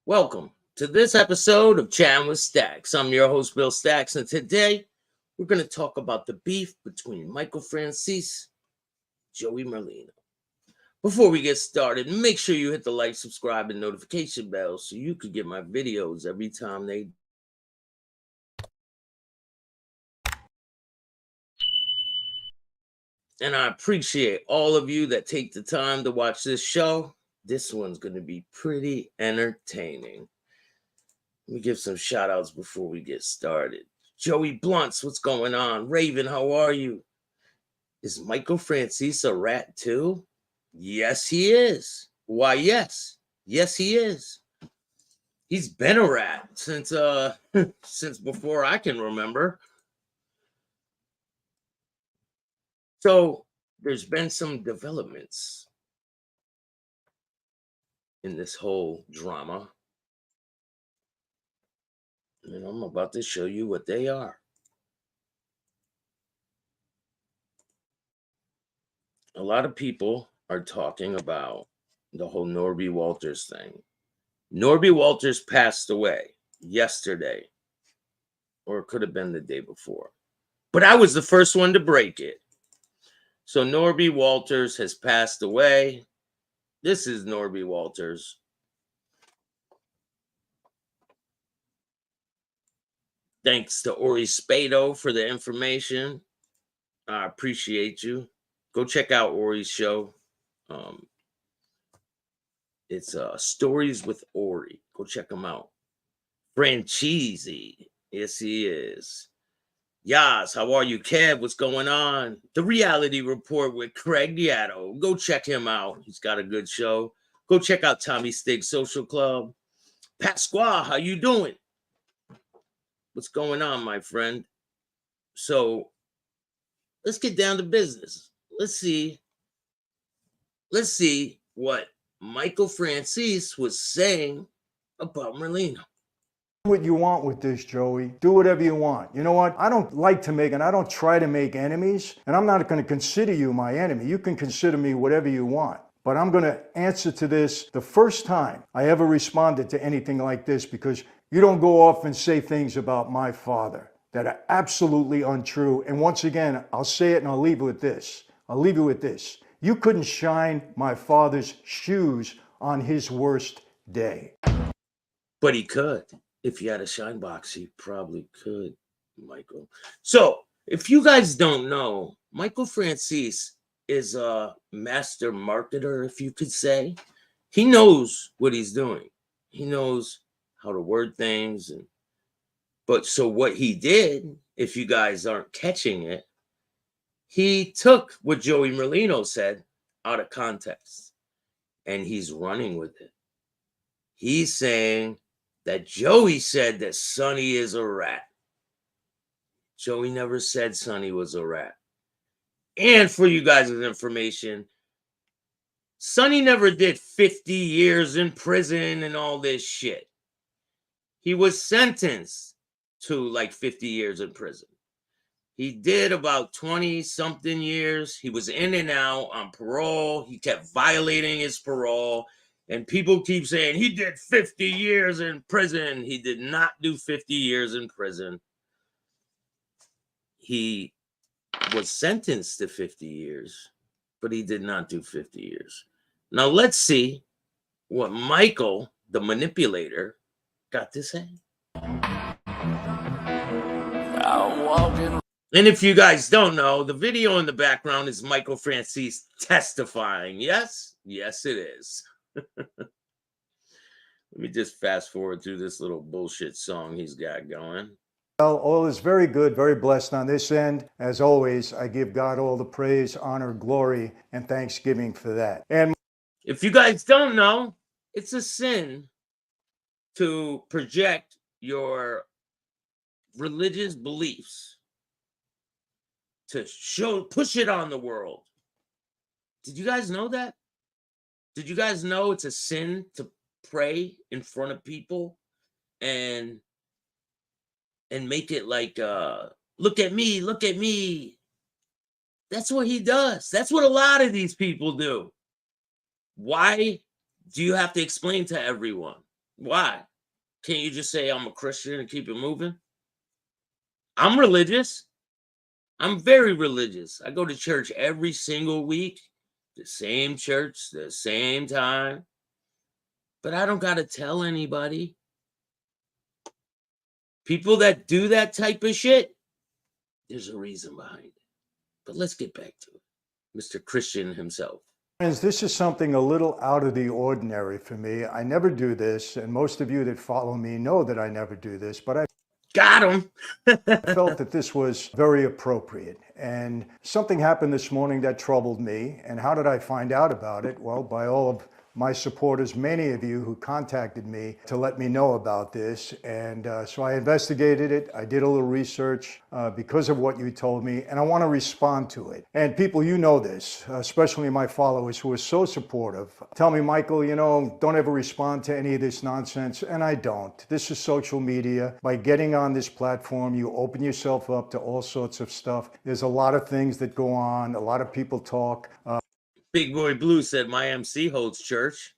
Welcome to this episode of Chattin with Staxx. I'm your host, Bill Staxx, and today we're going to talk about the beef between Michael Franzese and Joey Merlino. Before we get started, make sure you hit the like, subscribe, and notification bell so you can get my videos every time they. And I appreciate all of you that take the time to watch this show. This one's going to be pretty entertaining. Let me give some shout outs before we get started. Joey Blunts, what's going on? Raven, how are you? Is Michael Franzese a rat too? Yes, he is. Why, yes. Yes, he is. He's been a rat since since before I can remember. So there's been some developments in this whole drama. And I'm about to show you what they are. A lot of people are talking about the whole Norby Walters thing. Norby Walters passed away yesterday, or it could have been the day before. But I was the first one to break it. So Norby Walters has passed away. This is Norby Walters. Thanks to Ori Spado for the information. I appreciate you. Go check out Ori's show. It's Stories with Ori. Go check him out. Franchese. Yes, he is. Yas, how are you, Kev? What's going on? The Reality Report with Craig Diatto. Go check him out. He's got a good show. Go check out Tommy Stig's Social Club. Pasqua, how you doing? What's going on, my friend? So let's get down to business. Let's see what Michael Franzese was saying about Merlino. What you want with this, Joey. Do whatever you want. You know what? I don't like to make, and I don't try to make enemies, and I'm not going to consider you my enemy. You can consider me whatever you want. But I'm going to answer to this the first time I ever responded to anything like this, because you don't go off and say things about my father that are absolutely untrue. And once again, I'll say it and I'll leave it with this. You couldn't shine my father's shoes on his worst day. But he could. If you had a shine box, he probably could, Michael. So, if you guys don't know, Michael Franzese is a master marketer, if you could say. He knows what he's doing. He knows how to word things. But so what he did, if you guys aren't catching it, he took what Joey Merlino said out of context, and he's running with it. He's saying that Joey said that Sonny is a rat. Joey never said Sonny was a rat. And for you guys' information, Sonny never did 50 years in prison and all this shit. He was sentenced to like 50 years in prison. He did about 20-something years. He was in and out on parole. He kept violating his parole. And people keep saying he did 50 years in prison. He did not do 50 years in prison. He was sentenced to 50 years, but he did not do 50 years. Now let's see what Michael, the manipulator, got to say. And if you guys don't know, the video in the background is Michael Franzese testifying. Yes? Yes, it is. Let me just fast forward through this little bullshit song he's got going. Well, all is very good, very blessed on this end. As always, I give God all the praise, honor, glory, and thanksgiving for that. And if you guys don't know, it's a sin to project your religious beliefs, to push it on the world. Did you guys know that? Did you guys know it's a sin to pray in front of people and make it like, look at me, look at me? That's what he does. That's what a lot of these people do. Why do you have to explain to everyone? Why? Can't you just say I'm a Christian and keep it moving? I'm religious. I'm very religious. I go to church every single week, the same church, the same time. But I don't got to tell anybody. People that do that type of shit, there's a reason behind it. But let's get back to it. Mr. Christian himself. Friends, this is something a little out of the ordinary for me. I never do this, and most of you that follow me know that I never do this, but I Got him. felt that this was very appropriate. And something happened this morning that troubled me. And how did I find out about it? Well, by all of my supporters, many of you who contacted me to let me know about this. And so I investigated it. I did a little research because of what you told me, and I want to respond to it. And people, you know this, especially my followers who are so supportive, tell me, Michael, you know, don't ever respond to any of this nonsense. And I don't. This is social media. By getting on this platform, you open yourself up to all sorts of stuff. There's a lot of things that go on. A lot of people talk. Big Boy Blue said my MC holds church.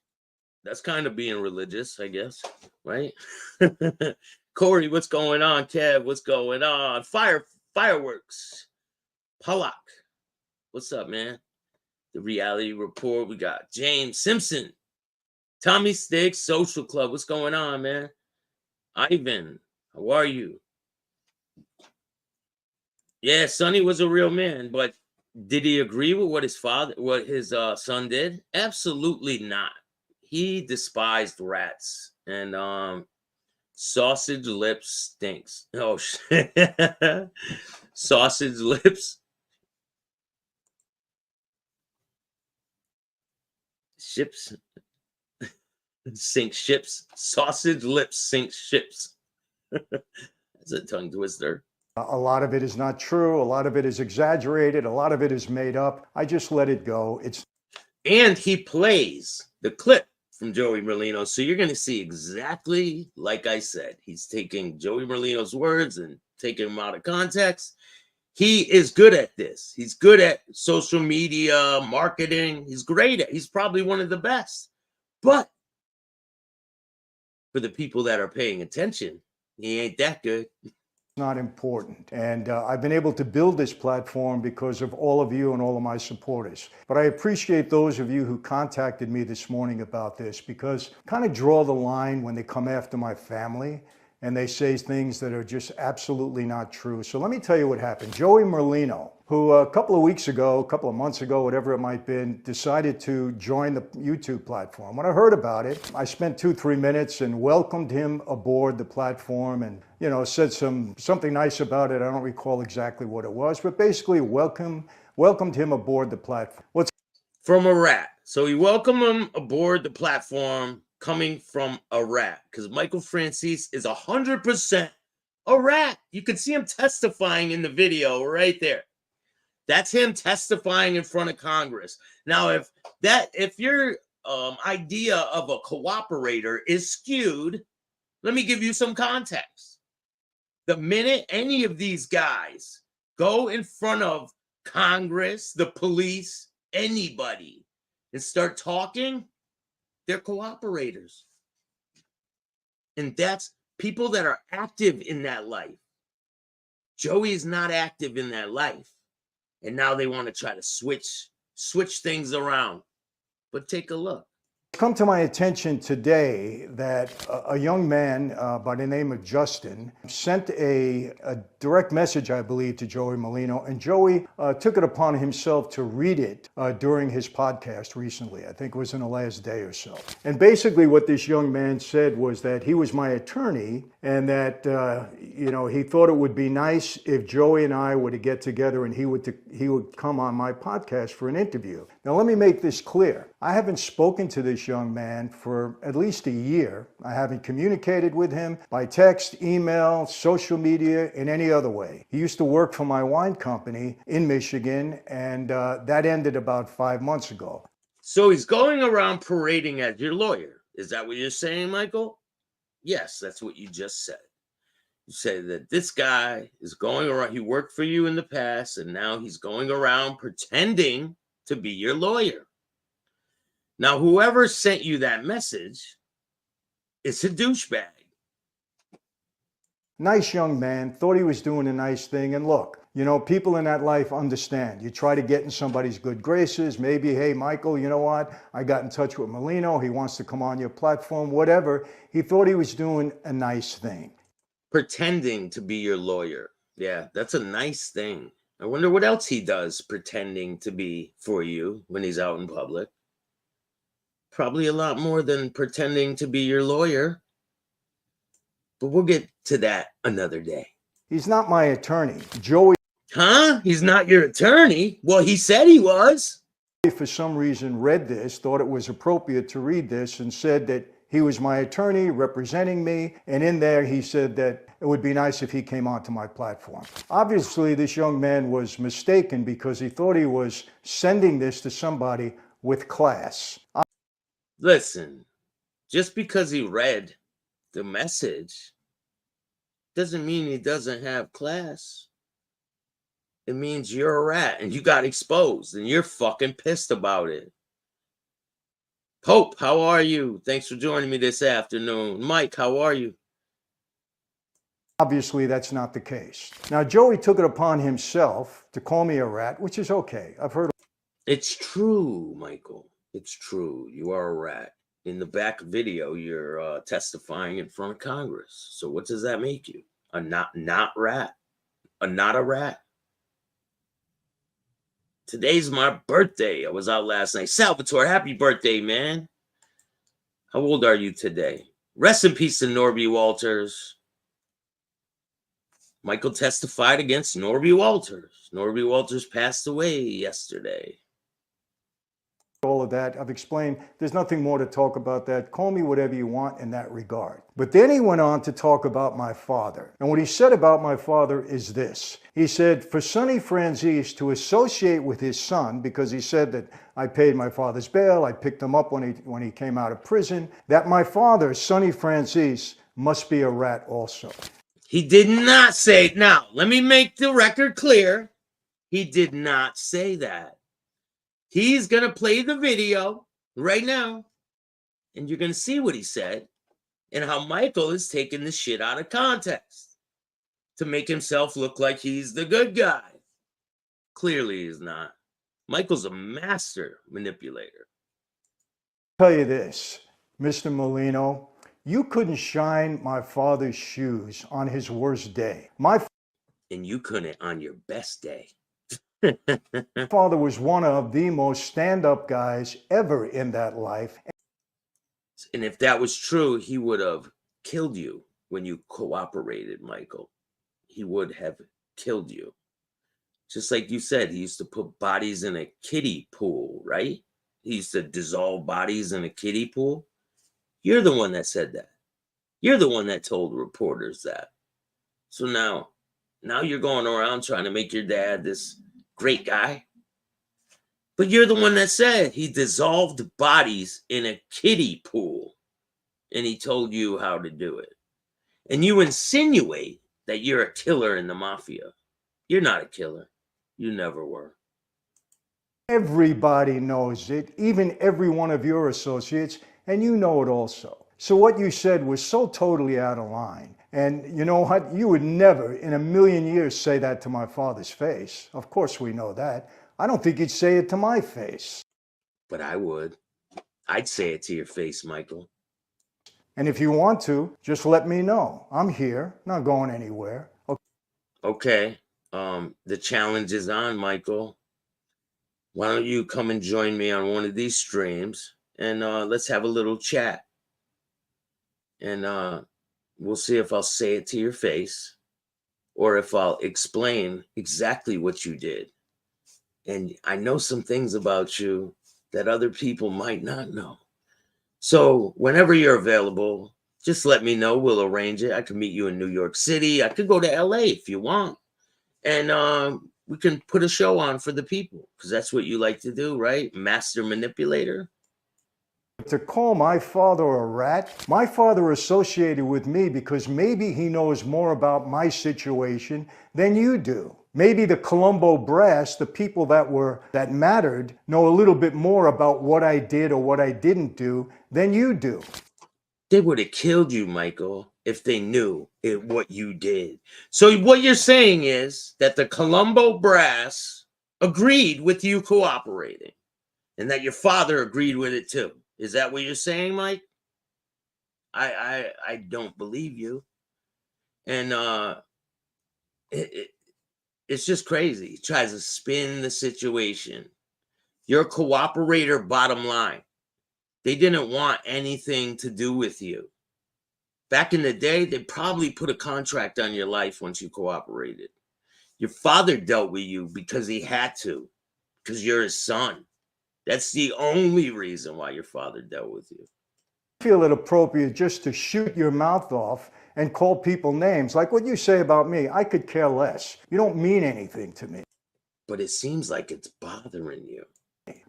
That's kind of being religious, I guess, right? Corey, what's going on? Kev, what's going on? Fireworks. Palak, what's up, man? The Reality Report. We got James Simpson. Tommy Sticks, Social Club. What's going on, man? Ivan, how are you? Yeah, Sonny was a real man, but did he agree with what his son did? Absolutely not. He despised rats, and sausage lips stinks. Oh shit. Sausage lips. Ships sink ships. Sausage lips sink ships. That's a tongue twister. A lot of it is not true. A lot of it is exaggerated. A lot of it is made up. I just let it go. And he plays the clip from Joey Merlino. So you're going to see exactly like I said. He's taking Joey Merlino's words and taking them out of context. He is good at this. He's good at social media, marketing. He's great at it. He's probably one of the best. But for the people that are paying attention, he ain't that good. Not important. And I've been able to build this platform because of all of you and all of my supporters. But I appreciate those of you who contacted me this morning about this, because kind of draw the line when they come after my family and they say things that are just absolutely not true. So let me tell you what happened. Joey Merlino, who a couple of months ago, whatever it might have been, decided to join the YouTube platform. When I heard about it, I spent 2-3 minutes and welcomed him aboard the platform and, you know, said something nice about it. I don't recall exactly what it was, but basically welcomed him aboard the platform. From a rat. So he welcomed him aboard the platform coming from a rat, because Michael Francis is 100% a rat. You can see him testifying in the video right there. That's him testifying in front of Congress. Now, if your idea of a cooperator is skewed, let me give you some context. The minute any of these guys go in front of Congress, the police, anybody, and start talking, they're cooperators. And that's people that are active in that life. Joey is not active in that life. And now they want to try to switch things around. But take a look. It's come to my attention today that a young man by the name of Justin sent a direct message, I believe, to Joey Merlino, and Joey took it upon himself to read it during his podcast recently. I think it was in the last day or so. And basically what this young man said was that he was my attorney and that, he thought it would be nice if Joey and I were to get together and he would come on my podcast for an interview. Now, let me make this clear. I haven't spoken to this young man for at least a year. I haven't communicated with him by text, email, social media, in any other way. He used to work for my wine company in Michigan, and that ended about 5 months ago. So he's going around parading as your lawyer. Is that what you're saying, Michael? Yes, that's what you just said. You say that this guy is going around, he worked for you in the past, and now he's going around pretending to be your lawyer. Now, whoever sent you that message It's a douchebag. Nice young man, thought he was doing a nice thing. And look, you know, people in that life understand. You try to get in somebody's good graces. Maybe, hey, Michael, you know what? I got in touch with Molino. He wants to come on your platform, whatever. He thought he was doing a nice thing. Pretending to be your lawyer. Yeah, that's a nice thing. I wonder what else he does pretending to be for you when he's out in public. Probably a lot more than pretending to be your lawyer. But we'll get to that another day. He's not my attorney. Joey, Huh? He's not your attorney? Well, he said he was. for some reason, read this, thought it was appropriate to read this, and said that he was my attorney representing me. And in there, he said that it would be nice if he came onto my platform. Obviously, this young man was mistaken because he thought he was sending this to somebody with class. Listen, just because he read the message doesn't mean he doesn't have class. It means you're a rat and you got exposed and you're fucking pissed about it. Pope, how are you? Thanks for joining me this afternoon. Mike, how are you? Obviously, that's not the case. Now, Joey took it upon himself to call me a rat, which is okay. I've heard. It's true, Michael. It's true. You are a rat. In the back video, you're testifying in front of Congress. So what does that make you? A not rat? A not a rat? Today's my birthday. I was out last night. Salvatore, happy birthday, man. How old are you today? Rest in peace to Norby Walters. Michael testified against Norby Walters. Norby Walters passed away yesterday. All of that. I've explained there's nothing more to talk about that. Call me whatever you want in that regard. But then he went on to talk about my father. And what he said about my father is this. He said, for Sonny Franzese to associate with his son, because he said that I paid my father's bail, I picked him up when he came out of prison, that my father, Sonny Franzese, must be a rat also. He did not say, now, let me make the record clear. He did not say that. He's going to play the video right now, and you're going to see what he said and how Michael is taking the shit out of context to make himself look like he's the good guy. Clearly he's not. Michael's a master manipulator. I'll tell you this, Mr. Molino, you couldn't shine my father's shoes on his worst day. And you couldn't on your best day. My father was one of the most stand-up guys ever in that life. And if that was true, he would have killed you when you cooperated, Michael. He would have killed you. Just like you said, he used to put bodies in a kiddie pool, right? He used to dissolve bodies in a kiddie pool. You're the one that said that. You're the one that told reporters that. So now you're going around trying to make your dad this great guy. But you're the one that said he dissolved bodies in a kiddie pool. And he told you how to do it. And you insinuate that you're a killer in the mafia. You're not a killer. You never were. Everybody knows it, even every one of your associates, and you know it also. So what you said was so totally out of line. And you know what? You would never in a million years say that to my father's face. Of course we know that. I don't think you'd say it to my face. But I would. I'd say it to your face, Michael. And if you want to, just let me know. I'm here, not going anywhere. Okay. The challenge is on, Michael. Why don't you come and join me on one of these streams and let's have a little chat. And we'll see if I'll say it to your face or if I'll explain exactly what you did. And I know some things about you that other people might not know. So whenever you're available, just let me know. We'll arrange it. I can meet you in New York City. I could go to LA if you want. And we can put a show on for the people because that's what you like to do, right? Master manipulator. To call my father a rat, my father associated with me because maybe he knows more about my situation than you do. Maybe the Colombo brass, the people that mattered, know a little bit more about what I did or what I didn't do than you do. They would have killed you, Michael, if they knew what you did. So what you're saying is that the Colombo brass agreed with you cooperating, and that your father agreed with it too. Is that what you're saying, Mike? I don't believe you. And it's just crazy. He tries to spin the situation. You're a cooperator, bottom line. They didn't want anything to do with you. Back in the day, they probably put a contract on your life once you cooperated. Your father dealt with you because he had to, because you're his son. That's the only reason why your father dealt with you. I feel it appropriate just to shoot your mouth off and call people names. Like what you say about me, I could care less. You don't mean anything to me. But it seems like it's bothering you.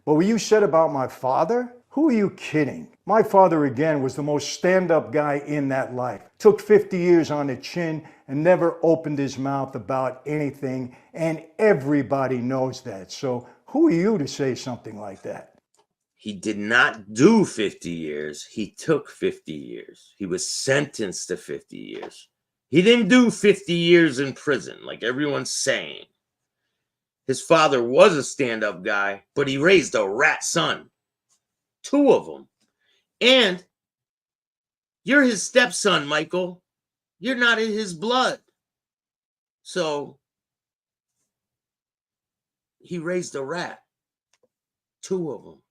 But what you said about my father? Who are you kidding? My father, again, was the most stand-up guy in that life. Took 50 years on the chin and never opened his mouth about anything, and everybody knows that. So who are you to say something like that? He did not do 50 years. He took 50 years. He was sentenced to 50 years. He didn't do 50 years in prison like everyone's saying. His father was a stand-up guy, but he raised a rat son. 2 of them. And you're his stepson, Michael. You're not in his blood. So he raised a rat. 2 of them.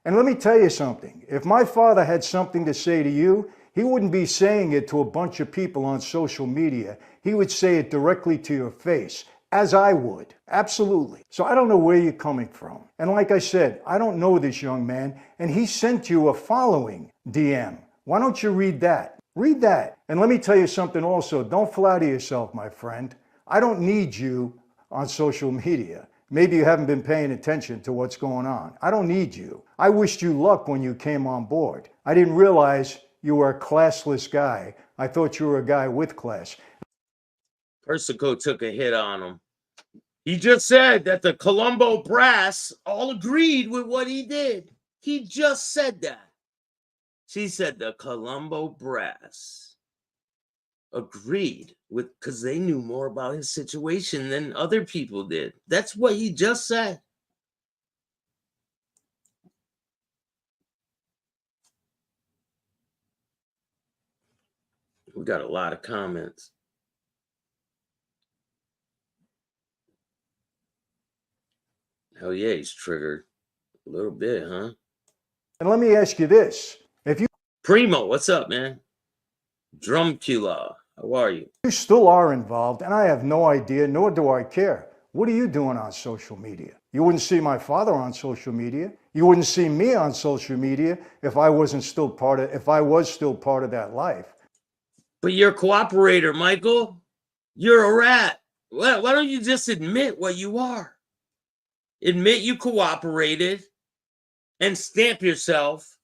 And let me tell you something. If my father had something to say to you, he wouldn't be saying it to a bunch of people on social media. He would say it directly to your face, as I would. Absolutely. So I don't know where you're coming from. And like I said, I don't know this young man, and he sent you a following DM. Why don't you read that? Read that. And let me tell you something also. Don't flatter yourself, my friend. I don't need you on social media. Maybe you haven't been paying attention to what's going on. I don't need you. I wished you luck when you came on board. I didn't realize you were a classless guy. I thought you were a guy with class. Persico took a hit on him. He just said that the Colombo brass all agreed with what he did. He just said that. She said the Colombo brass agreed with, because they knew more about his situation than other people did. That's what he just said. We got a lot of comments. Hell yeah, he's triggered a little bit, huh? And let me ask you this. If you Primo, what's up, man? Drumcula, how are you? You still are involved, and I have no idea, nor do I care. What are you doing on social media? You wouldn't see my father on social media. You wouldn't see me on social media if I was still part of that life. But you're a cooperator, Michael. You're a rat. Why don't you just admit what you are? Admit you cooperated and stamp yourself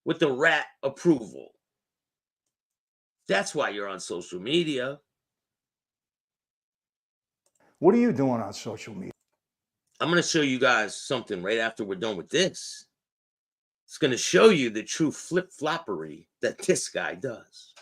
with the rat approval. That's why you're on social media. What are you doing on social media? I'm going to show you guys something right after we're done with this. It's going to show you the true flip-floppery that this guy does.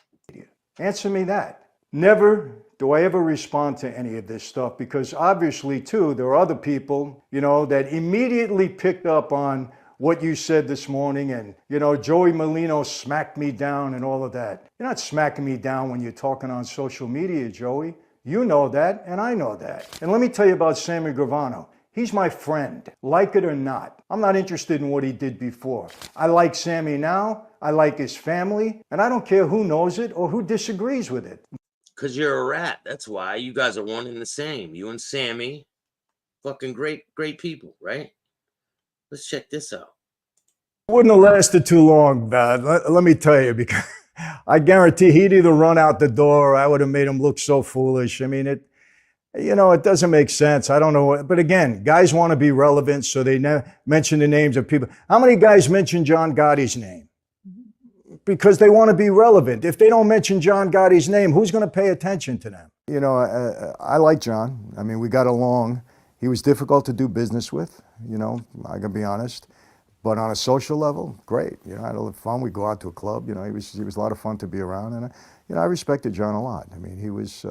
Answer me that. Never do I ever respond to any of this stuff because obviously, too, there are other people, that immediately picked up on what you said this morning and, Joey Molino smacked me down and all of that. You're not smacking me down when you're talking on social media, Joey. You know that, and I know that. And let me tell you about Sammy Gravano. He's my friend, like it or not. I'm not interested in what he did before. I like Sammy now, I like his family, and I don't care who knows it or who disagrees with it. Because you're a rat, that's why. You guys are one and the same. You and Sammy, fucking great people, right? Let's check this out. It wouldn't have lasted too long, Bad. Let me tell you, because I guarantee he'd either run out the door or I would have made him look so foolish. I mean, it doesn't make sense. I don't know. But again, guys want to be relevant, so they mention the names of people. How many guys mention John Gotti's name? Because they want to be relevant. If they don't mention John Gotti's name, who's going to pay attention to them? I like John. I mean, we got along. He was difficult to do business with, I got to be honest. But on a social level, great. You know, I had a lot of fun. We go out to a club. You know, he was a lot of fun to be around, and you know, I respected John a lot. I mean, he was.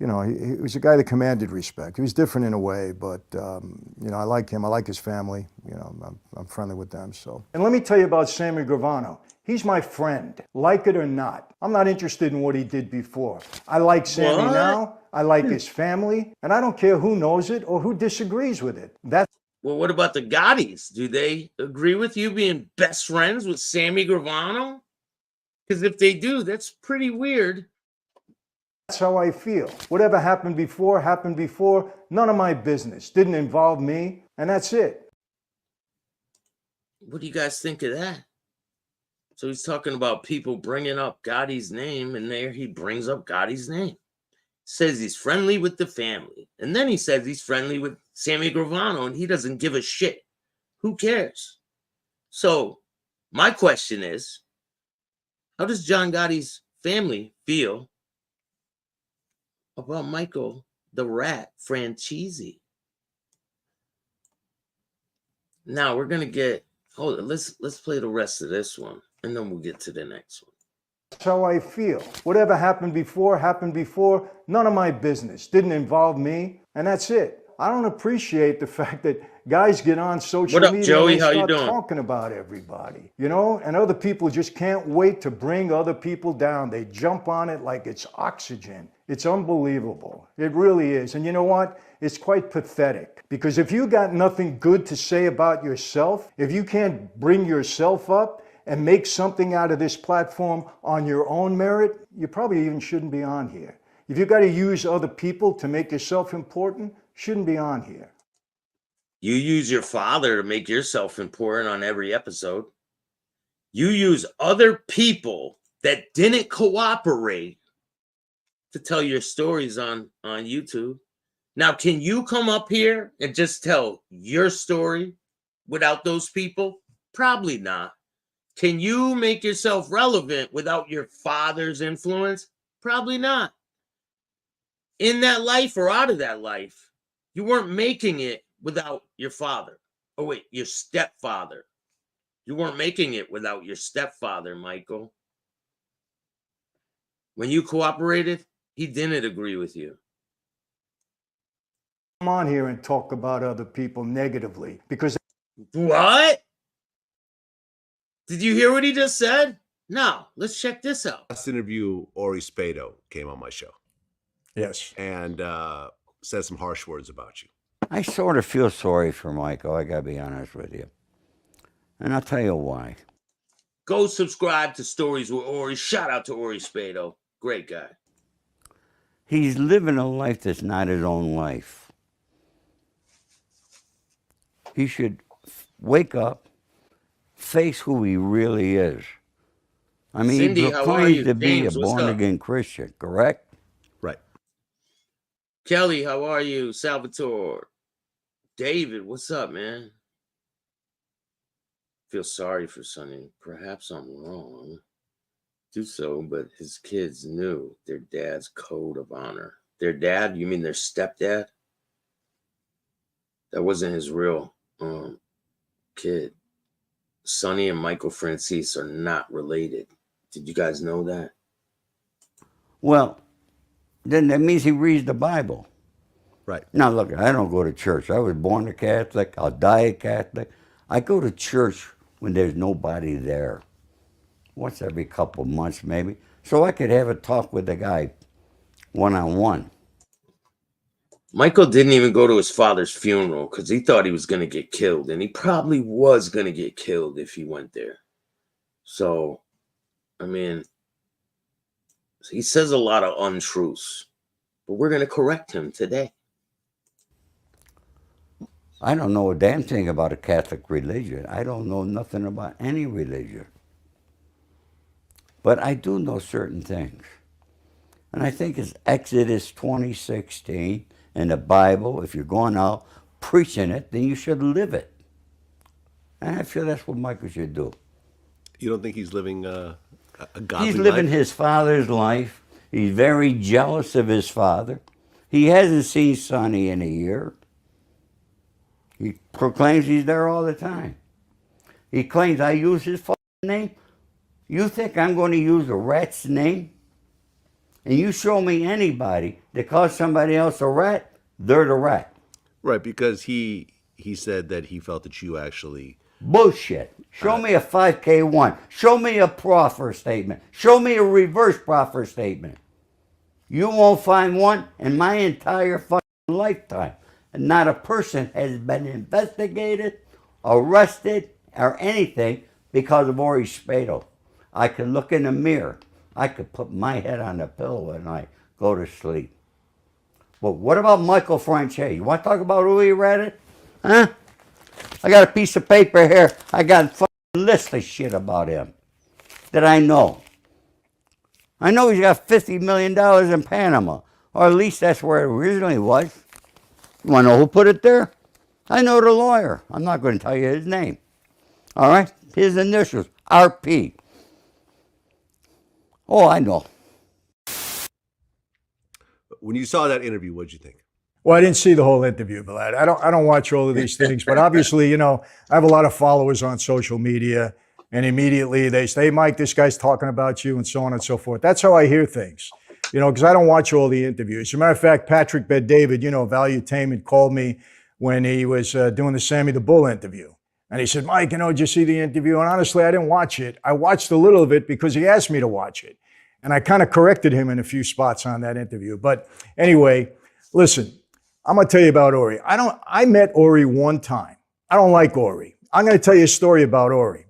You know, he was a guy that commanded respect. He was different in a way, but you know, I like him. I like his family. You know, I'm friendly with them. So. And let me tell you about Sammy Gravano. He's my friend, like it or not. I'm not interested in what he did before. I like Sammy now. I like his family, and I don't care who knows it or who disagrees with it. That's. Well, what about the Gottis? Do they agree with you being best friends with Sammy Gravano? Because if they do, that's pretty weird. That's how I feel. Whatever happened before, happened before. None of my business. Didn't involve me, and that's it. What do you guys think of that? So he's talking about people bringing up Gotti's name, and there he brings up Gotti's name. Says he's friendly with the family. And then he says he's friendly with Sammy Gravano, and he doesn't give a shit. Who cares? So my question is, how does John Gotti's family feel about Michael the Rat Franchese? Now we're gonna get let's play the rest of this one, and then we'll get to the next one. That's how I feel. Whatever happened before, happened before. None of my business. Didn't involve me, and that's it. I don't appreciate the fact that guys get on social What up, media Joey? and How you start doing? talking about everybody, you know, and other people just can't wait to bring other people down. They jump on it like it's oxygen. It's unbelievable. It really is. And you know what? It's quite pathetic, because if you got nothing good to say about yourself, if you can't bring yourself up and make something out of this platform on your own merit, you probably even shouldn't be on here. If you got to use other people to make yourself important, shouldn't be on here. You use your father to make yourself important on every episode. You use other people that didn't cooperate to tell your stories on YouTube. Now, can you come up here and just tell your story without those people? Probably not. Can you make yourself relevant without your father's influence? Probably not. In that life or out of that life, you weren't making it without your father. Oh, wait, your stepfather. You weren't making it without your stepfather, Michael. When you cooperated, he didn't agree with you. Come on here and talk about other people negatively, because What? Did you hear what he just said? No, let's check this out. Last interview, Ori Spado came on my show yes, and said some harsh words about you. I sort of feel sorry for Michael, I gotta be honest with you. And I'll tell you why. Go subscribe to Stories with Ori. Shout out to Ori Spado. Great guy. He's living a life that's not his own life. He should wake up, face who he really is. I mean, Cindy, he how are proclaims you? to be James, a what's up? born-again Christian, correct? Right. Kelly, how are you? Salvatore. David, what's up, man? Feel sorry for Sonny. Perhaps I'm wrong. Do so, but his kids knew their dad's code of honor. Their dad? You mean their stepdad? That wasn't his real kid. Sonny and Michael Franchese are not related. Did you guys know that? Well, then that means he reads the Bible. Right. Now, look, I don't go to church. I was born a Catholic. I'll die a Catholic. I go to church when there's nobody there. Once every couple months, maybe. So I could have a talk with the guy one-on-one. Michael didn't even go to his father's funeral because he thought he was going to get killed. And he probably was going to get killed if he went there. So, I mean, he says a lot of untruths. But we're going to correct him today. I don't know a damn thing about a Catholic religion. I don't know nothing about any religion. But I do know certain things. And I think it's Exodus 20:16 in the Bible. If you're going out preaching it, then you should live it. And I feel that's what Michael should do. You don't think he's living a godly He's living life? his father's life. He's very jealous of his father. He hasn't seen Sonny in a year. He proclaims he's there all the time. He claims I use his fucking name. You think I'm going to use a rat's name? And you show me anybody that calls somebody else a rat, they're the rat. Right, because he said that he felt that you actually. Bullshit. Show me a 5K1. Show me a proffer statement. Show me a reverse proffer statement. You won't find one in my entire fucking lifetime. And not a person has been investigated, arrested, or anything because of Ori Spado. I could look in the mirror. I could put my head on the pillow and I go to sleep. But what about Michael Franche? You want to talk about who he ratted? Huh? I got a piece of paper here. I got a fucking list of shit about him that I know. I know he's got $50 million in Panama, or at least that's where it originally was. You want to know who put it there? I know the lawyer. I'm not going to tell you his name. All right? His initials, RP. Oh, I know. When you saw that interview, what'd you think? Well, I didn't see the whole interview, Vlad. I don't watch all of these things, but obviously, you know, I have a lot of followers on social media, and immediately they say, hey, Mike, this guy's talking about you, and so on and so forth. That's how I hear things, you know, because I don't watch all the interviews. As a matter of fact, Patrick Bet-David, you know, Valuetainment, called me when he was doing the Sammy the Bull interview. And he said, Mike, you know, did you see the interview? And honestly, I didn't watch it. I watched a little of it because he asked me to watch it. And I kind of corrected him in a few spots on that interview. But anyway, listen, I'm going to tell you about Ori. I met Ori one time. I don't like Ori. I'm going to tell you a story about Ori.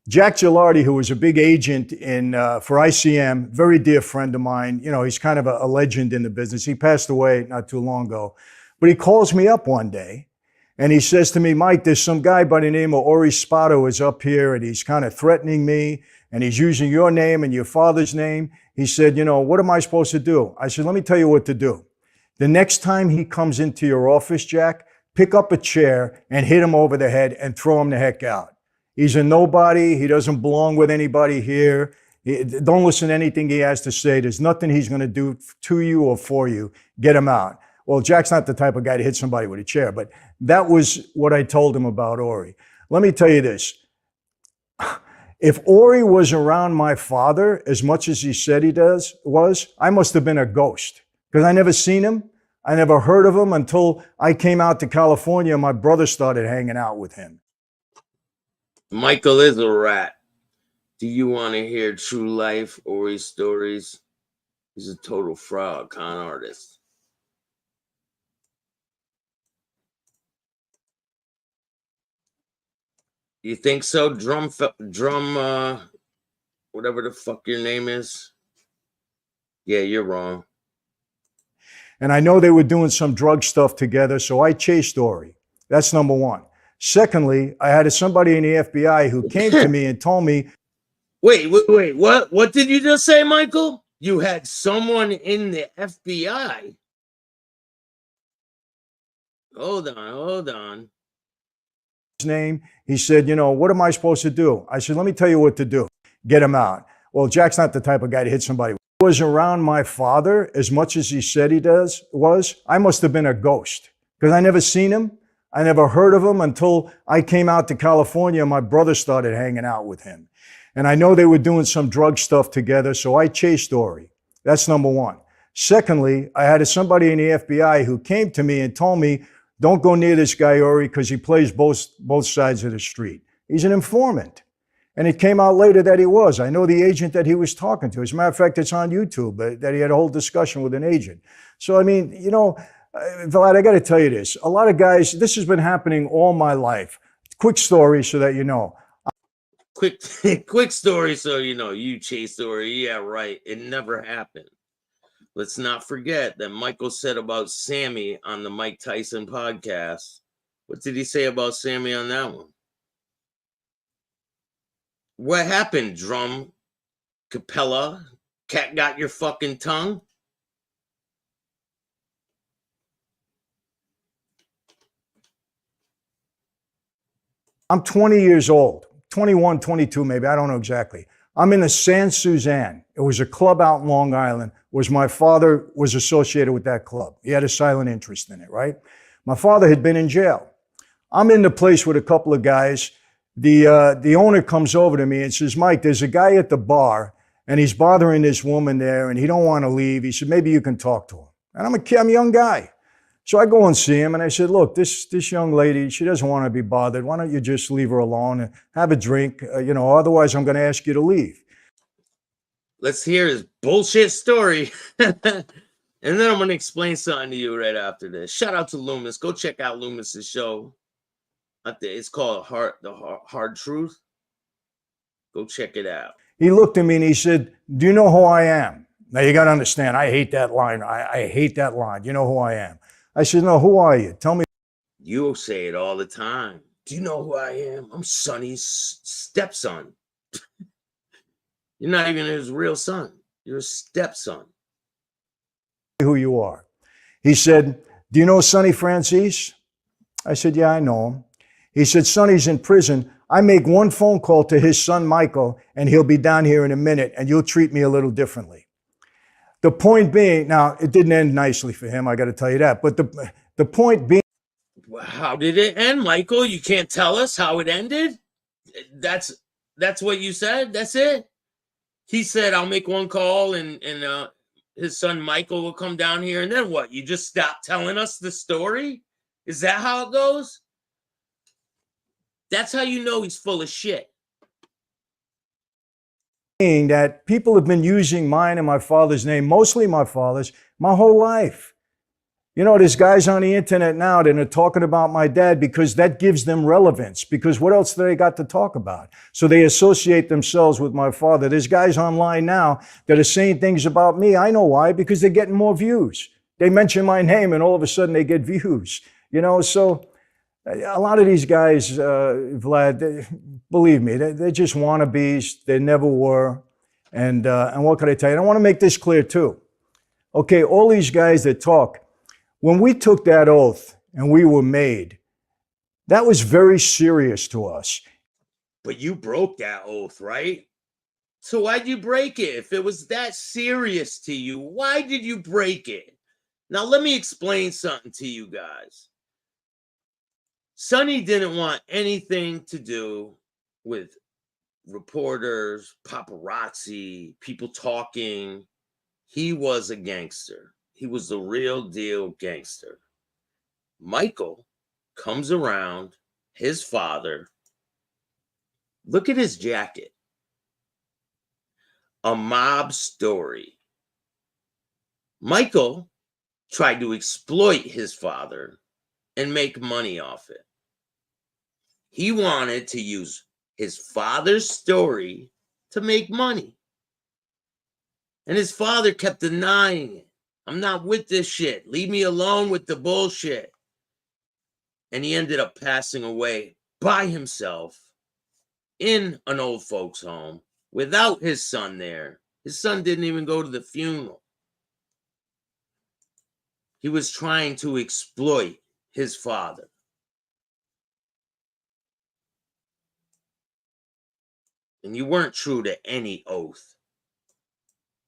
Jack Gilardi, who was a big agent for ICM, very dear friend of mine. You know, he's kind of a legend in the business. He passed away not too long ago. But he calls me up one day and he says to me, Mike, there's some guy by the name of Ori Spado is up here and he's kind of threatening me and he's using your name and your father's name. He said, you know, what am I supposed to do? I said, let me tell you what to do. The next time he comes into your office, Jack, pick up a chair and hit him over the head and throw him the heck out. He's a nobody. He doesn't belong with anybody here. Don't listen to anything he has to say. There's nothing he's going to do to you or for you. Get him out. Well, Jack's not the type of guy to hit somebody with a chair, but that was what I told him about Ori. Let me tell you this. If Ori was around my father as much as he said he was, I must have been a ghost because I never seen him. I never heard of him until I came out to California and my brother started hanging out with him. Michael is a rat. Do you want to hear true life Ori stories? He's a total fraud, con artist. You think so? Drum, whatever the fuck your name is. Yeah, you're wrong. And I know they were doing some drug stuff together, so I chased Ori. That's number one. Secondly, I had somebody in the FBI who came to me and told me. Wait, what? What did you just say, Michael? You had someone in the FBI? Hold on. His name. He said, you know, what am I supposed to do? I said, let me tell you what to do. Get him out. Well, Jack's not the type of guy to hit somebody. He was around my father as much as he said he was. I must have been a ghost because I never seen him. I never heard of him until I came out to California and my brother started hanging out with him. And I know they were doing some drug stuff together, so I chased Ori. That's number one. Secondly, I had somebody in the FBI who came to me and told me, don't go near this guy, Ori, because he plays both sides of the street. He's an informant. And it came out later that he was. I know the agent that he was talking to. As a matter of fact, it's on YouTube, that he had a whole discussion with an agent. So, I mean, you know, Vlad, I got to tell you this. A lot of guys, this has been happening all my life. Quick story so that you know. Quick story so you know. You chased Ori. Yeah, right. It never happened. Let's not forget that Michael said about Sammy on the Mike Tyson podcast. What did he say about Sammy on that one? What happened, Drum Capella? Cat got your fucking tongue? I'm 20 years old, 21, 22 maybe, I don't know exactly. I'm in the San Suzanne. It was a club out in Long Island. My father was associated with that club. He had a silent interest in it, right? My father had been in jail. I'm in the place with a couple of guys. the owner comes over to me and says, Mike, there's a guy at the bar and he's bothering this woman there and he don't want to leave. He said, maybe you can talk to him. And I'm a young guy. So I go and see him and I said, look, this young lady, she doesn't want to be bothered. Why don't you just leave her alone and have a drink? Otherwise I'm going to ask you to leave. Let's hear his bullshit story. And then I'm going to explain something to you right after this. Shout out to Loomis. Go check out Loomis's show. It's called Hard Truth. Go check it out. He looked at me and he said, do you know who I am? Now you got to understand, I hate that line. I hate that line. You know who I am? I said, no, who are you? Tell me. You say it all the time. Do you know who I am? I'm Sonny's stepson. You're not even his real son. You're a stepson. Who you are. He said, do you know Sonny Francis? I said, yeah, I know him. He said, Sonny's in prison. I make one phone call to his son, Michael, and he'll be down here in a minute, and you'll treat me a little differently. The point being, now, it didn't end nicely for him, I got to tell you that. But the point being. How did it end, Michael? You can't tell us how it ended? That's what you said? That's it? He said, I'll make one call, and his son Michael will come down here, and then what? You just stop telling us the story? Is that how it goes? That's how you know he's full of shit. That people have been using mine and my father's name, mostly my father's, my whole life. There's guys on the internet now that are talking about my dad because that gives them relevance, because what else do they got to talk about? So they associate themselves with my father. There's guys online now that are saying things about me. I know why, because they're getting more views. They mention my name and all of a sudden they get views. So a lot of these guys, Vlad, believe me, they're just wannabes. They never were. And what can I tell you? And I want to make this clear too. Okay, all these guys that talk, when we took that oath and we were made, that was very serious to us. But you broke that oath, right? So why'd you break it? If it was that serious to you, why did you break it? Now, let me explain something to you guys. Sonny didn't want anything to do with reporters, paparazzi, people talking. He was a gangster. He was the real deal gangster. Michael comes around, his father. Look at his jacket. A mob story. Michael tried to exploit his father and make money off it. He wanted to use his father's story to make money. And his father kept denying it. I'm not with this shit. Leave me alone with the bullshit. And he ended up passing away by himself in an old folks' home without his son there. His son didn't even go to the funeral. He was trying to exploit his father. And you weren't true to any oath.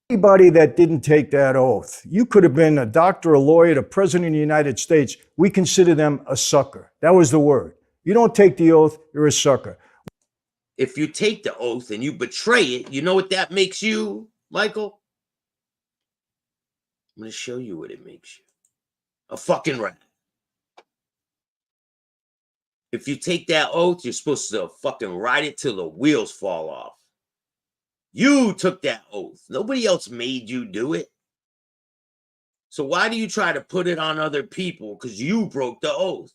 Anybody that didn't take that oath, you could have been a doctor, a lawyer, the president of the United States. We consider them a sucker. That was the word. You don't take the oath, you're a sucker. If you take the oath and you betray it, you know what that makes you, Michael? I'm going to show you what it makes you. A fucking rat. If you take that oath, you're supposed to fucking ride it till the wheels fall off. You took that oath. Nobody else made you do it. So why do you try to put it on other people? Because you broke the oath.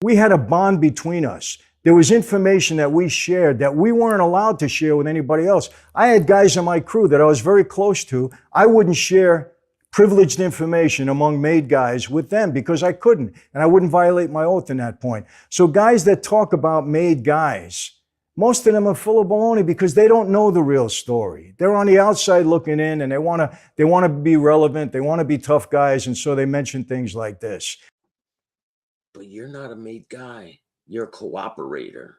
We had a bond between us. There was information that we shared that we weren't allowed to share with anybody else. I had guys in my crew that I was very close to. I wouldn't share privileged information among made guys with them because I couldn't, and I wouldn't violate my oath in that point. So guys that talk about made guys, most of them are full of baloney because they don't know the real story. They're on the outside looking in, and they want to be relevant. They want to be tough guys, and so they mention things like this. But you're not a made guy. You're a cooperator.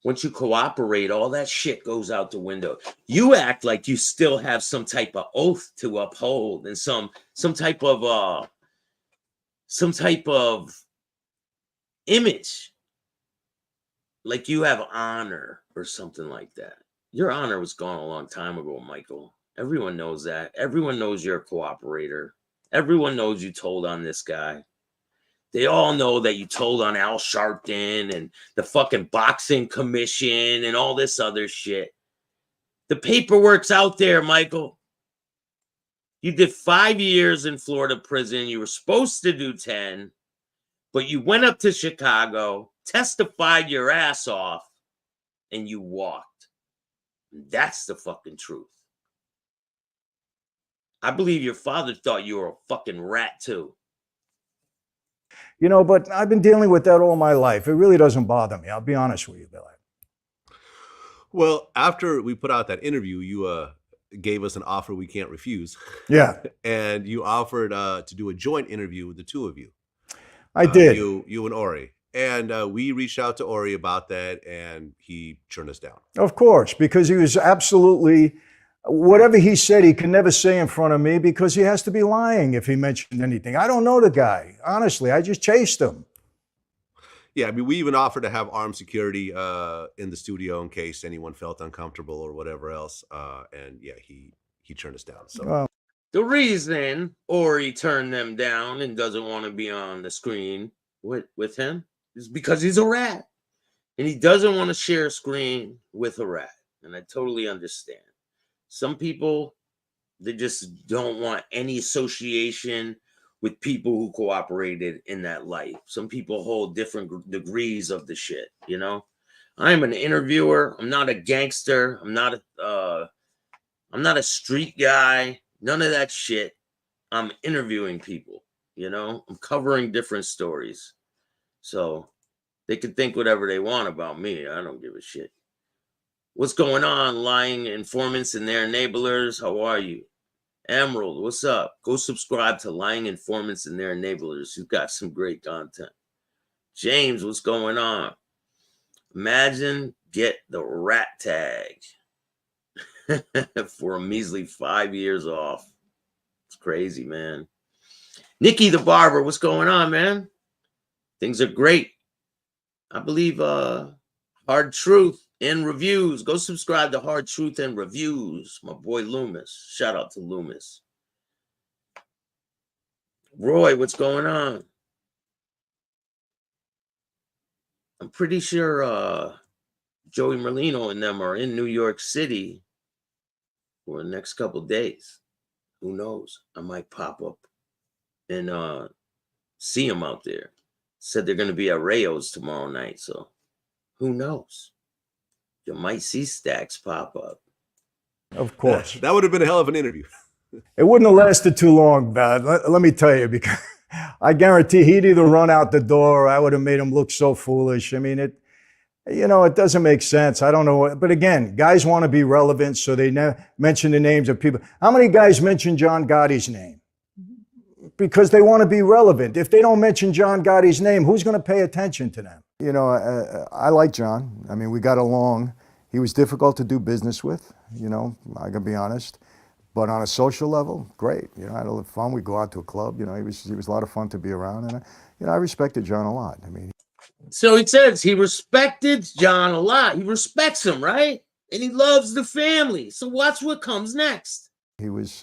Once you cooperate, all that shit goes out the window. You act like you still have some type of oath to uphold and some type of image. like you have honor or something like that. Your honor was gone a long time ago, Michael. Everyone knows that. Everyone knows you're a cooperator. Everyone knows you told on this guy. They all know that you told on Al Sharpton and the fucking boxing commission and all this other shit. The paperwork's out there, Michael. You did 5 years in Florida prison. You were supposed to do 10, but you went up to Chicago, testified your ass off, and you walked. That's the fucking truth. I believe your father thought you were a fucking rat too. You know, but I've been dealing with that all my life. It really doesn't bother me. I'll be honest with you, Billy. Well, after we put out that interview, you gave us an offer we can't refuse. Yeah. And you offered to do a joint interview with the two of you. I did. You and Ori. And we reached out to Ori about that, and he turned us down. Of course, because he was absolutely, whatever he said, he could never say in front of me because he has to be lying if he mentioned anything. I don't know the guy. Honestly, I just chased him. Yeah, I mean, we even offered to have armed security in the studio in case anyone felt uncomfortable or whatever else. And yeah, he turned us down. So the reason Ori turned them down and doesn't want to be on the screen with him is because he's a rat. And he doesn't want to share a screen with a rat. And I totally understand. Some people, they just don't want any association with people who cooperated in that life. Some people hold different degrees of the shit, you know? I'm an interviewer. I'm not a gangster. I'm not a street guy. None of that shit. I'm interviewing people, you know? I'm covering different stories. So they can think whatever they want about me. I don't give a shit. What's going on, lying informants and their enablers? How are you? Emerald, what's up? Go subscribe to Lying Informants and Their Enablers. You've got some great content. James, what's going on? Imagine get the rat tag for a measly 5 years off. It's crazy, man. Nikki the Barber, what's going on, man? Things are great. I believe Hard Truth and Reviews. Go subscribe to Hard Truth and Reviews. My boy Loomis. Shout out to Loomis. Roy, what's going on? I'm pretty sure Joey Merlino and them are in New York City for the next couple of days. Who knows? I might pop up and see them out there. Said they're going to be at Rayo's tomorrow night, so who knows? You might see Staxx pop up. Of course. That would have been a hell of an interview. It wouldn't have lasted too long, Bad. Let me tell you, because I guarantee he'd either run out the door or I would have made him look so foolish. I mean, it doesn't make sense. I don't know. But again, guys want to be relevant, so they mention the names of people. How many guys mention John Gotti's name? Because they want to be relevant. If they don't mention John Gotti's name, who's going to pay attention to them? You know, I like John. I mean, we got along. He was difficult to do business with, you know, I can be honest. But on a social level, great. You know, I had a lot of fun. We'd go out to a club. You know, he was a lot of fun to be around. And, I respected John a lot. I mean. So he says he respected John a lot. He respects him, right? And he loves the family. So watch what comes next. He was,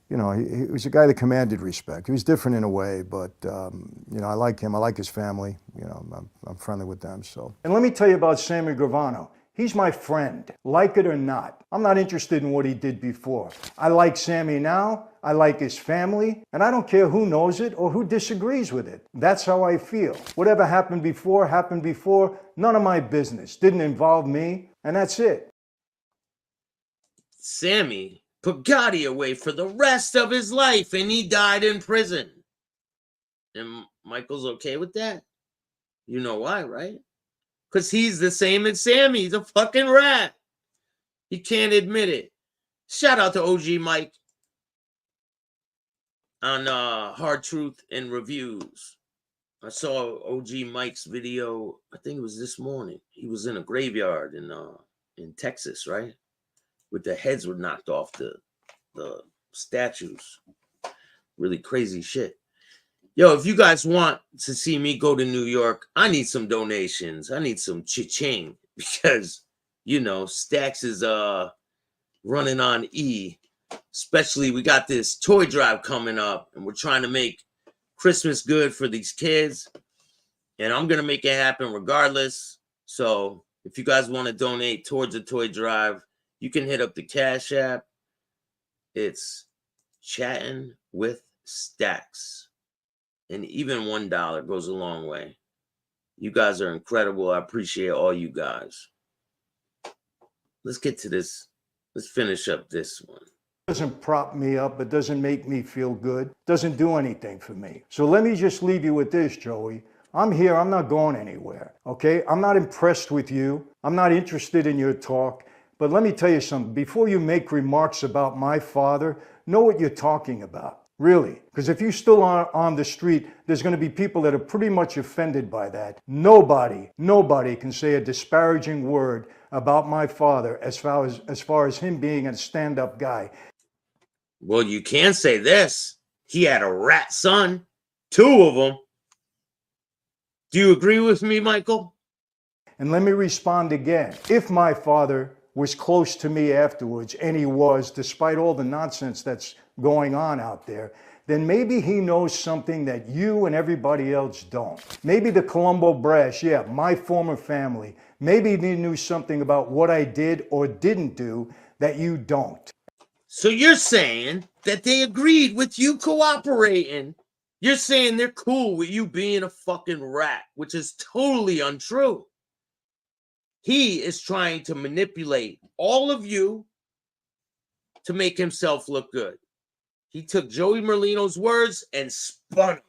he was a guy that commanded respect. He was different in a way, but, I like him. I like his family. You know, I'm friendly with them, so. And let me tell you about Sammy Gravano. He's my friend, like it or not. I'm not interested in what he did before. I like Sammy now. I like his family. And I don't care who knows it or who disagrees with it. That's how I feel. Whatever happened before. None of my business. Didn't involve me. And that's it. Sammy put Gotti away for the rest of his life, and he died in prison. And Michael's okay with that? You know why, right? Because he's the same as Sammy. He's a fucking rat. He can't admit it. Shout out to OG Mike on Hard Truth and Reviews. I saw OG Mike's video, I think it was this morning. He was in a graveyard in Texas, right? With the heads were knocked off the statues. Really crazy shit. Yo, if you guys want to see me go to New York, I need some donations. I need some cha-ching because, you know, Staxx is running on E. Especially we got this toy drive coming up and we're trying to make Christmas good for these kids. And I'm going to make it happen regardless. So if you guys want to donate towards the toy drive, you can hit up the Cash App. It's Chattin with Staxx. And even $1 goes a long way. You guys are incredible. I appreciate all you guys. Let's get to this. Let's finish up this one. Doesn't prop me up. It doesn't make me feel good. Doesn't do anything for me. So let me just leave you with this, Joey. I'm here. I'm not going anywhere. Okay? I'm not impressed with you. I'm not interested in your talk. But let me tell you something. Before you make remarks about my father, know what you're talking about. Really. Because if you still are on the street, there's going to be people that are pretty much offended by that. Nobody can say a disparaging word about my father as far as him being a stand-up guy. Well, you can say this. He had a rat son. 2 of them. Do you agree with me, Michael? And let me respond again. If my father was close to me afterwards, and he was, despite all the nonsense that's going on out there, then maybe he knows something that you and everybody else don't. Maybe the Colombo Brass, yeah, my former family, maybe they knew something about what I did or didn't do that you don't. So you're saying that they agreed with you cooperating. You're saying they're cool with you being a fucking rat, which is totally untrue. He is trying to manipulate all of you to make himself look good. He took Joey Merlino's words and spun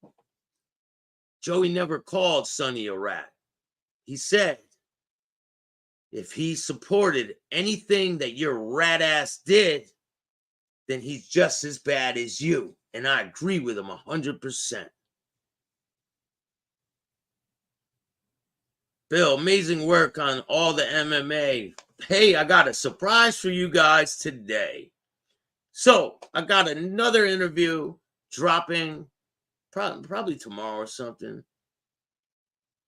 them. Joey never called Sonny a rat. He said, if he supported anything that your rat ass did, then he's just as bad as you. And I agree with him 100%. Bill, amazing work on all the MMA. Hey, I got a surprise for you guys today. So I got another interview dropping probably tomorrow or something.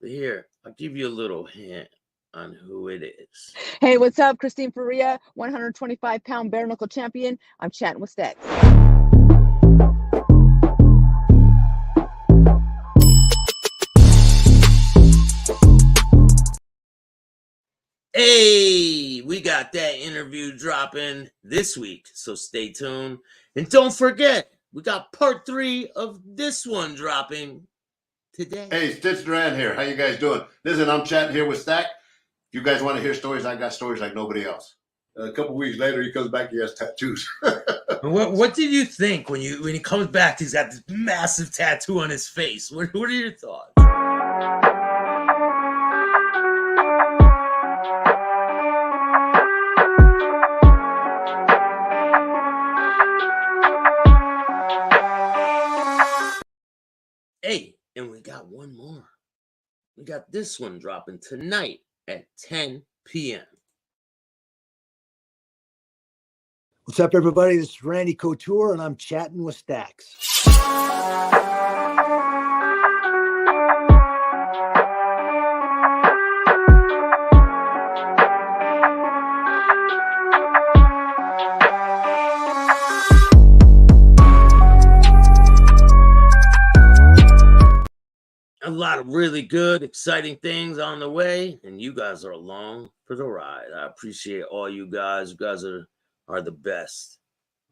But here, I'll give you a little hint on who it is. Hey, what's up? Christine Faria, 125-pound bare knuckle champion. I'm chatting with Staxx. Hey, we got that interview dropping this week, so stay tuned. And don't forget, we got part 3 of this one dropping today. Hey, Stitch Duran here. How you guys doing? Listen, I'm chatting here with Staxx. If you guys want to hear stories, I got stories like nobody else. A couple weeks later, he comes back, he has tattoos. What did you think when he comes back? He's got this massive tattoo on his face. What are your thoughts? Hey, and we got one more. We got this one dropping tonight at 10 p.m. What's up, everybody? This is Randy Couture, and I'm chatting with Staxx. A lot of really good, exciting things on the way, and you guys are along for the ride. I appreciate all you guys. You guys are the best.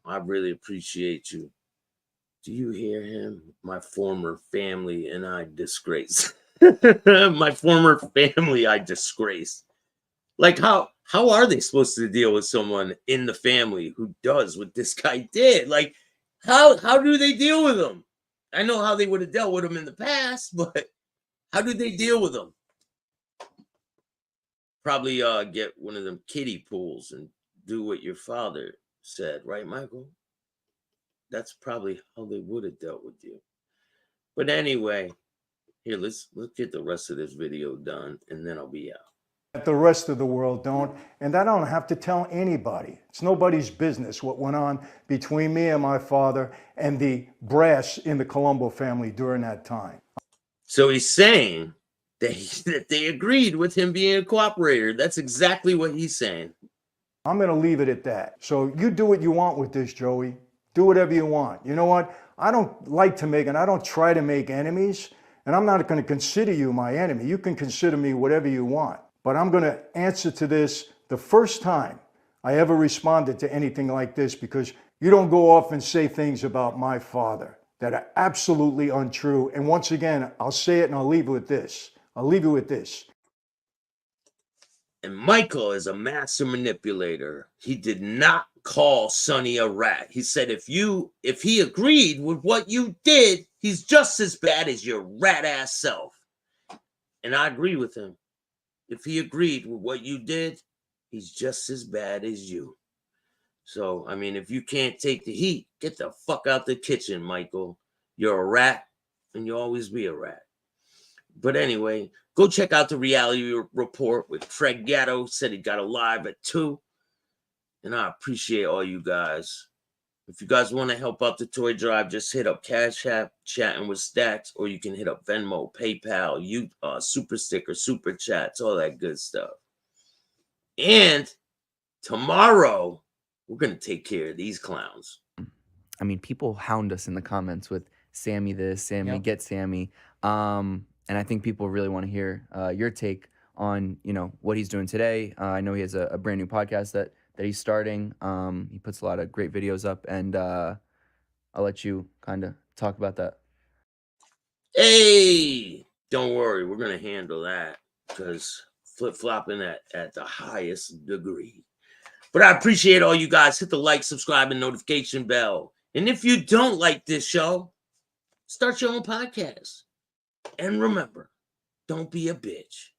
I really appreciate you. Do you hear him? My former family and I disgrace. My former family I disgrace. Like how are they supposed to deal with someone in the family who does what this guy did? Like how do they deal with him? I know how they would have dealt with him in the past, but how do they deal with him? Probably get one of them kiddie pools and do what your father said, right, Michael? That's probably how they would have dealt with you. But anyway, here, let's get the rest of this video done, and then I'll be out. The rest of the world don't, and I don't have to tell anybody. It's nobody's business what went on between me and my father and the brass in the Colombo family during that time. So he's saying that they agreed with him being a cooperator. That's exactly what he's saying. I'm going to leave it at that. So you do what you want with this, Joey. Do whatever you want. You know what? I don't like to make, and I don't try to make enemies, and I'm not going to consider you my enemy. You can consider me whatever you want. But I'm going to answer to this the first time I ever responded to anything like this, because you don't go off and say things about my father that are absolutely untrue. And once again, I'll say it and I'll leave it with this. I'll leave you with this. And Michael is a master manipulator. He did not call Sonny a rat. He said if he agreed with what you did, he's just as bad as your rat ass self. And I agree with him. If he agreed with what you did, he's just as bad as you. So, I mean, if you can't take the heat, get the fuck out the kitchen, Michael. You're a rat, and you'll always be a rat. But anyway, go check out the reality report with Craig Gatto. Said he got a live at 2. And I appreciate all you guys. If you guys want to help out the toy drive, just hit up Cash App, Chatting with Staxx, or you can hit up Venmo, PayPal, Super Sticker, Super Chats, all that good stuff. And tomorrow, we're going to take care of these clowns. I mean, people hound us in the comments with Sammy this, Sammy, get Sammy. And I think people really want to hear your take on, what he's doing today. I know he has a brand new podcast that he's starting. He puts a lot of great videos up, and I'll let you kind of talk about that. Hey, don't worry. We're going to handle that because flip-flopping at the highest degree. But I appreciate all you guys. Hit the like, subscribe, and notification bell. And if you don't like this show, start your own podcast. And remember, don't be a bitch.